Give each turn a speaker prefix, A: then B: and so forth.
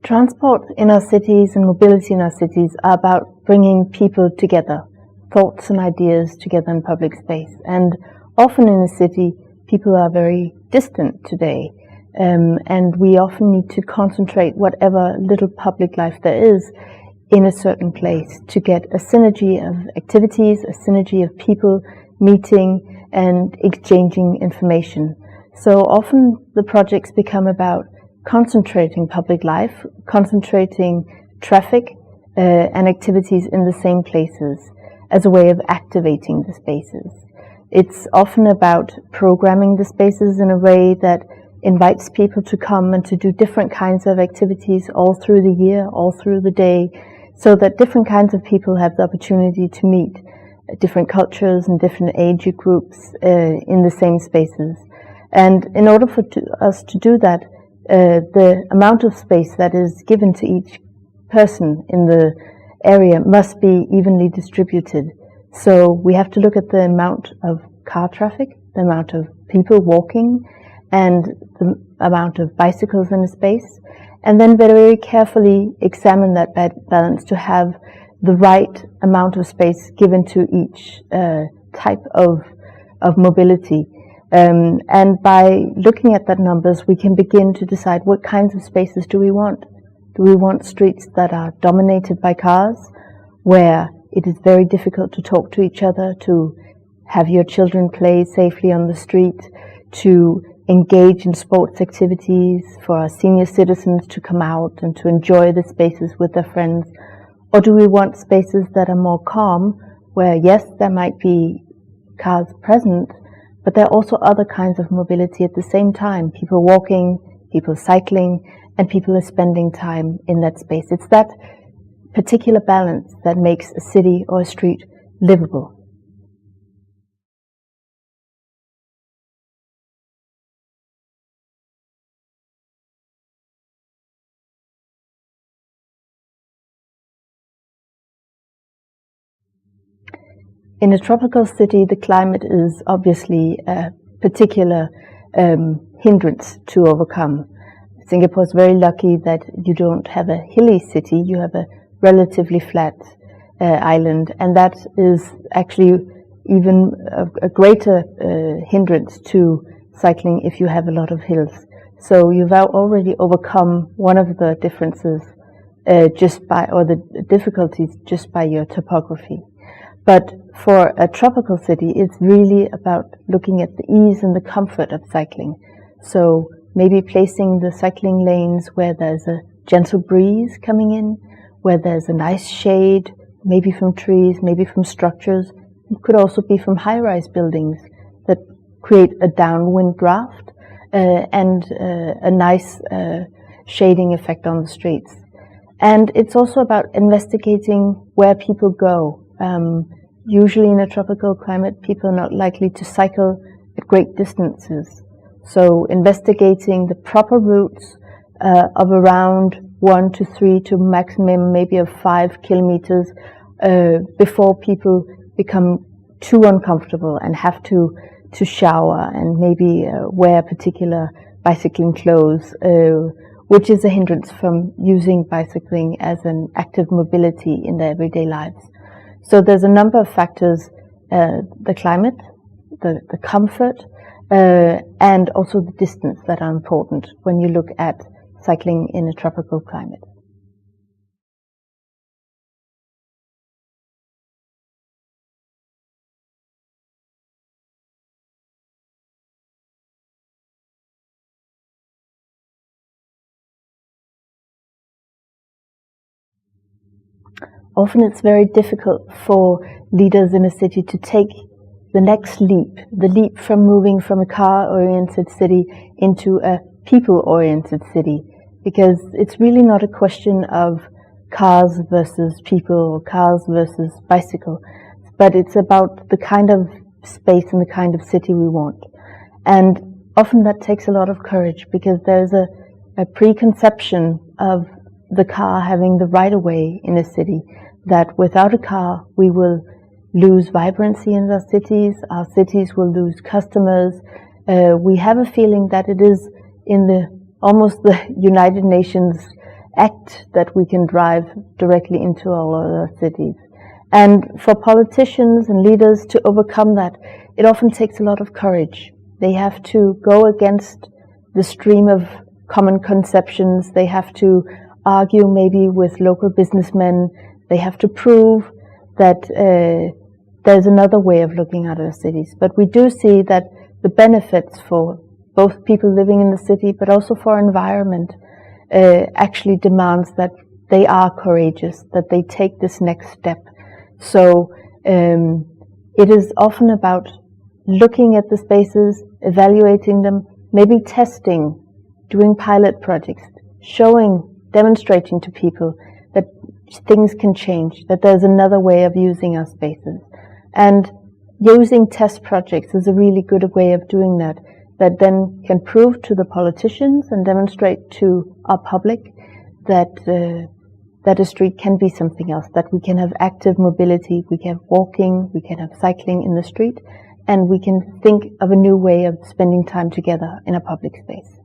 A: Transport in our cities and mobility in our cities are about bringing people together, thoughts and ideas together in public space. And often in a city, people are very distant today, and we often need to concentrate whatever little public life there is in a certain place to get a synergy of activities, a synergy of people meeting and exchanging information. So often the projects become about concentrating public life, concentrating traffic and activities in the same places as a way of activating the spaces. It's often about programming the spaces in a way that invites people to come and to do different kinds of activities all through the year, all through the day, so that different kinds of people have the opportunity to meet different cultures and different age groups in the same spaces. And in order for us to do that, the amount of space that is given to each person in the area must be evenly distributed. So we have to look at the amount of car traffic, the amount of people walking, and the amount of bicycles in a space, and then very carefully examine that balance to have the right amount of space given to each type of mobility. And by looking at that numbers, we can begin to decide what kinds of spaces do we want. Do we want streets that are dominated by cars, where it is very difficult to talk to each other, to have your children play safely on the street, to engage in sports activities, for our senior citizens to come out and to enjoy the spaces with their friends? Or do we want spaces that are more calm, where yes, there might be cars present, but there are also other kinds of mobility at the same time. People walking, people cycling, and people are spending time in that space. It's that particular balance that makes a city or a street livable. In a tropical city, the climate is obviously a particular hindrance to overcome. Singapore is very lucky that you don't have a hilly city, you have a relatively flat island, and that is actually even a greater hindrance to cycling if you have a lot of hills. So you've already overcome one of the differences or the difficulties just by your topography. But for a tropical city, it's really about looking at the ease and the comfort of cycling. So maybe placing the cycling lanes where there's a gentle breeze coming in, where there's a nice shade, maybe from trees, maybe from structures. It could also be from high-rise buildings that create a downwind draft and a nice shading effect on the streets. And it's also about investigating where people go. Usually in a tropical climate, people are not likely to cycle at great distances. So investigating the proper routes of around 1 to 3 to maximum maybe of 5 kilometers before people become too uncomfortable and have to shower and maybe wear particular bicycling clothes, which is a hindrance from using bicycling as an active mobility in their everyday lives. So there's a number of factors, the climate, the comfort, and also the distance that are important when you look at cycling in a tropical climate. Often it's very difficult for leaders in a city to take the next leap, the leap from moving from a car-oriented city into a people-oriented city, because it's really not a question of cars versus people or cars versus bicycle, but it's about the kind of space and the kind of city we want. And often that takes a lot of courage, because there's a preconception of the car having the right-of-way in a city, that without a car we will lose vibrancy in our cities will lose customers. We have a feeling that it is in almost the United Nations act that we can drive directly into all other cities. And for politicians and leaders to overcome that, it often takes a lot of courage. They have to go against the stream of common conceptions. They have to argue maybe with local businessmen. They have to prove that there's another way of looking at our cities. But we do see that the benefits for both people living in the city, but also for our environment, actually demands that they are courageous, that they take this next step. So it is often about looking at the spaces, evaluating them, maybe testing, doing pilot projects, showing, demonstrating to people that things can change, that there's another way of using our spaces. And using test projects is a really good way of doing that, that then can prove to the politicians and demonstrate to our public that that a street can be something else, that we can have active mobility, we can have walking, we can have cycling in the street, and we can think of a new way of spending time together in a public space.